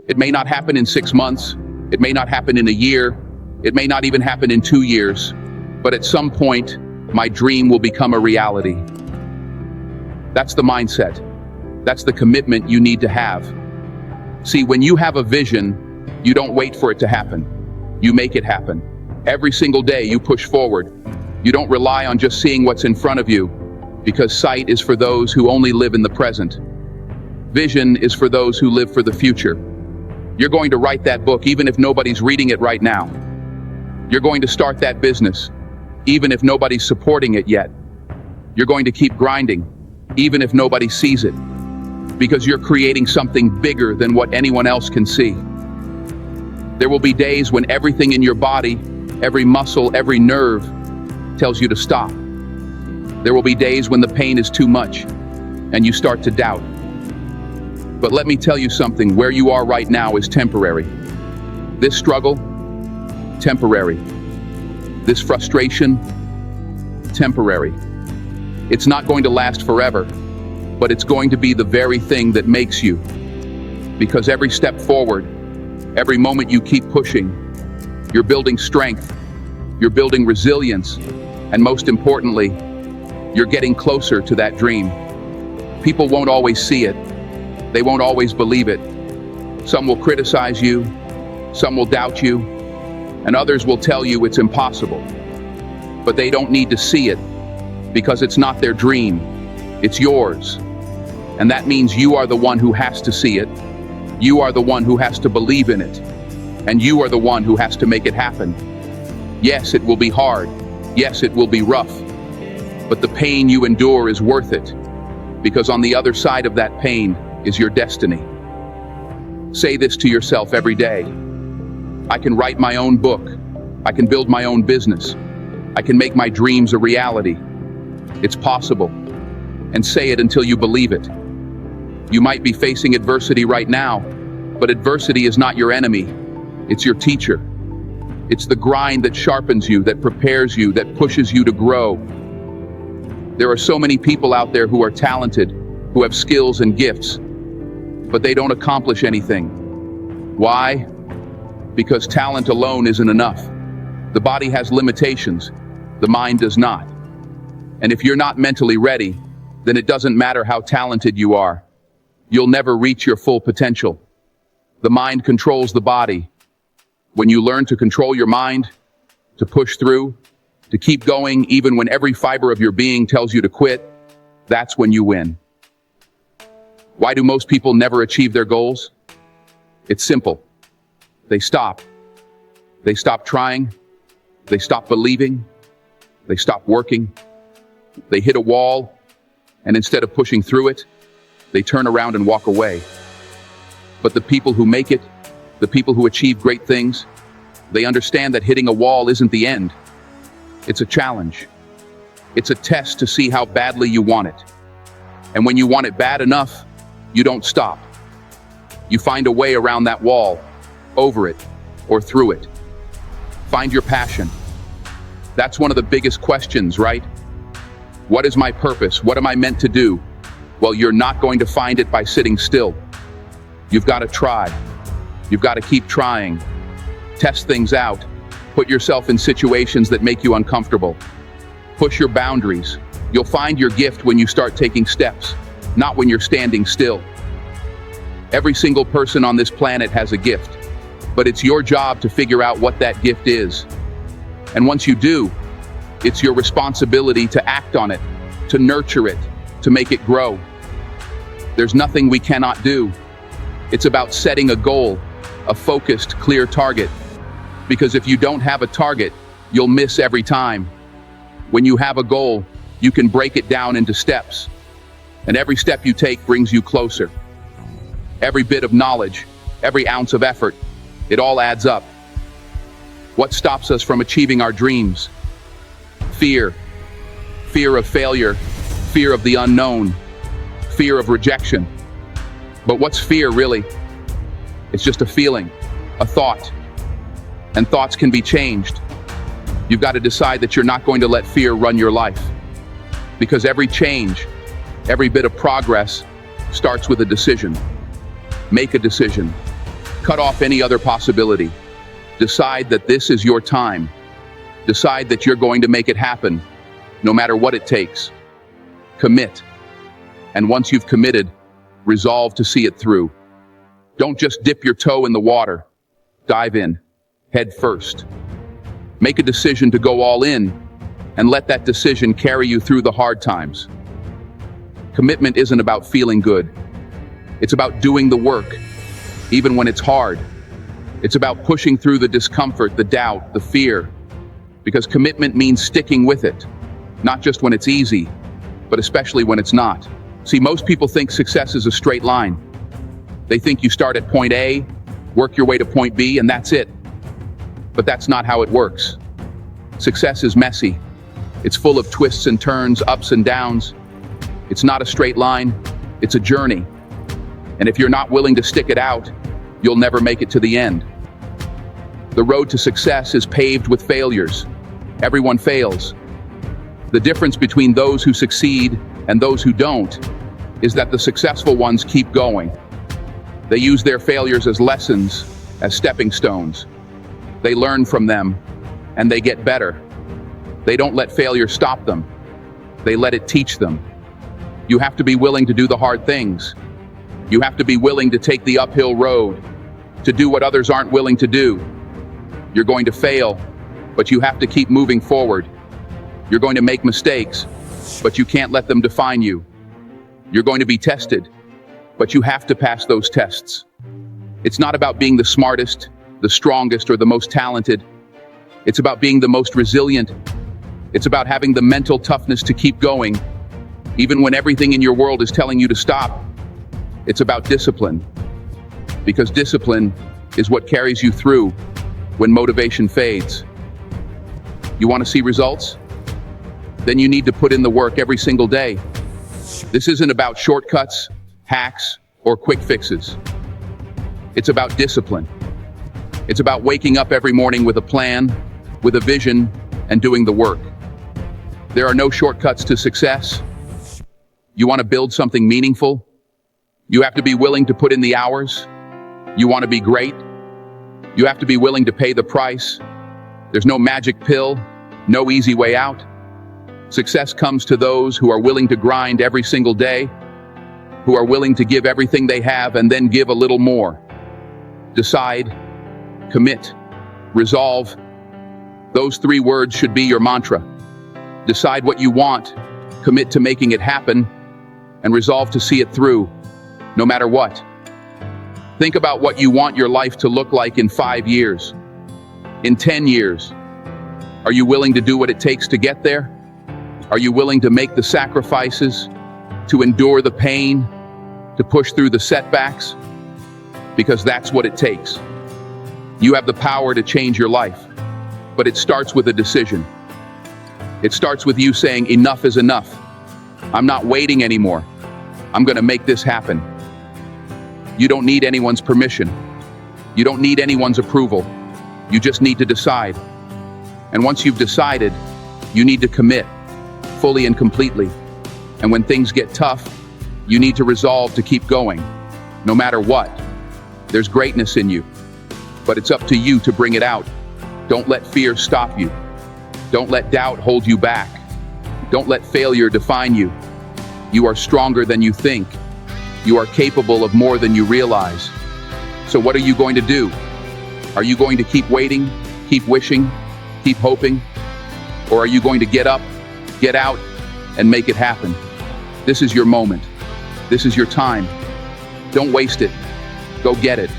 It may not happen in 6 months. It may not happen in a year. It may not even happen in 2 years. But at some point, my dream will become a reality. That's the mindset. That's the commitment you need to have. See, when you have a vision, you don't wait for it to happen. You make it happen. Every single day you push forward. You don't rely on just seeing what's in front of you, because sight is for those who only live in the present. Vision is for those who live for the future. You're going to write that book even if nobody's reading it right now. You're going to start that business even if nobody's supporting it yet. You're going to keep grinding even if nobody sees it, because you're creating something bigger than what anyone else can see. There will be days when everything in your body, every muscle, every nerve tells you to stop. There will be days when the pain is too much and you start to doubt. But let me tell you something, where you are right now is temporary. This struggle, temporary. This frustration, temporary. It's not going to last forever, but it's going to be the very thing that makes you. Because every step forward, every moment you keep pushing, you're building strength, you're building resilience, and most importantly, you're getting closer to that dream. People won't always see it. They won't always believe it. Some will criticize you, some will doubt you, and others will tell you it's impossible. But they don't need to see it, because it's not their dream, it's yours. And that means you are the one who has to see it, you are the one who has to believe in it, and you are the one who has to make it happen. Yes, it will be hard, yes, it will be rough, but the pain you endure is worth it, because on the other side of that pain is your destiny. Say this to yourself every day. I can write my own book. I can build my own business. I can make my dreams a reality. It's possible. And say it until you believe it. You might be facing adversity right now, but adversity is not your enemy. It's your teacher. It's the grind that sharpens you, that prepares you, that pushes you to grow. There are so many people out there who are talented, who have skills and gifts, but they don't accomplish anything. Why? Because talent alone isn't enough. The body has limitations, the mind does not. And if you're not mentally ready, then it doesn't matter how talented you are. You'll never reach your full potential. The mind controls the body. When you learn to control your mind, to push through, to keep going even when every fiber of your being tells you to quit, that's when you win. Why do most people never achieve their goals? It's simple. They stop. They stop trying. They stop believing. They stop working. They hit a wall, and instead of pushing through it, they turn around and walk away. But the people who make it, the people who achieve great things, they understand that hitting a wall isn't the end. It's a challenge. It's a test to see how badly you want it. And when you want it bad enough, you don't stop. You find a way around that wall, over it, or through it. Find your passion. That's one of the biggest questions, right? What is my purpose? What am I meant to do? Well, you're not going to find it by sitting still. You've got to try. You've got to keep trying. Test things out. Put yourself in situations that make you uncomfortable. Push your boundaries. You'll find your gift when you start taking steps, not when you're standing still. Every single person on this planet has a gift, but it's your job to figure out what that gift is. And once you do, it's your responsibility to act on it, to nurture it, to make it grow. There's nothing we cannot do. It's about setting a goal, a focused, clear target. Because if you don't have a target, you'll miss every time. When you have a goal, you can break it down into steps. And every step you take brings you closer. Every bit of knowledge, every ounce of effort, it all adds up. What stops us from achieving our dreams? Fear. Fear of failure, fear of the unknown, fear of rejection. But what's fear really? It's just a feeling, a thought. And thoughts can be changed. You've got to decide that you're not going to let fear run your life. Because every change, every bit of progress starts with a decision. Make a decision. Cut off any other possibility. Decide that this is your time. Decide that you're going to make it happen, no matter what it takes. Commit. And once you've committed, resolve to see it through. Don't just dip your toe in the water. Dive in, head first. Make a decision to go all in, and let that decision carry you through the hard times. Commitment isn't about feeling good. It's about doing the work, even when it's hard. It's about pushing through the discomfort, the doubt, the fear. Because commitment means sticking with it, not just when it's easy, but especially when it's not. See, most people think success is a straight line. They think you start at point A, work your way to point B, and that's it. But that's not how it works. Success is messy. It's full of twists and turns, ups and downs. It's not a straight line, it's a journey. And if you're not willing to stick it out, you'll never make it to the end. The road to success is paved with failures. Everyone fails. The difference between those who succeed and those who don't is that the successful ones keep going. They use their failures as lessons, as stepping stones. They learn from them, and they get better. They don't let failure stop them. They let it teach them. You have to be willing to do the hard things. You have to be willing to take the uphill road, to do what others aren't willing to do. You're going to fail, but you have to keep moving forward. You're going to make mistakes, but you can't let them define you. You're going to be tested, but you have to pass those tests. It's not about being the smartest, the strongest, or the most talented. It's about being the most resilient. It's about having the mental toughness to keep going, even when everything in your world is telling you to stop. It's about discipline, because discipline is what carries you through when motivation fades. You want to see results? Then you need to put in the work every single day. This isn't about shortcuts, hacks, or quick fixes. It's about discipline. It's about waking up every morning with a plan, with a vision, and doing the work. There are no shortcuts to success. You want to build something meaningful? You have to be willing to put in the hours. You want to be great? You have to be willing to pay the price. There's no magic pill, no easy way out. Success comes to those who are willing to grind every single day, who are willing to give everything they have and then give a little more. Decide, commit, resolve. Those three words should be your mantra. Decide what you want, commit to making it happen, and resolve to see it through, no matter what. Think about what you want your life to look like in 5 years, in 10 years. Are you willing to do what it takes to get there? Are you willing to make the sacrifices, to endure the pain, to push through the setbacks? Because that's what it takes. You have the power to change your life, but it starts with a decision. It starts with you saying, enough is enough. I'm not waiting anymore. I'm going to make this happen. You don't need anyone's permission. You don't need anyone's approval. You just need to decide. And once you've decided, you need to commit, fully and completely. And when things get tough, you need to resolve to keep going, no matter what. There's greatness in you, but it's up to you to bring it out. Don't let fear stop you. Don't let doubt hold you back. Don't let failure define you. You are stronger than you think. You are capable of more than you realize. So what are you going to do? Are you going to keep waiting, keep wishing, keep hoping? Or are you going to get up, get out, and make it happen? This is your moment. This is your time. Don't waste it. Go get it.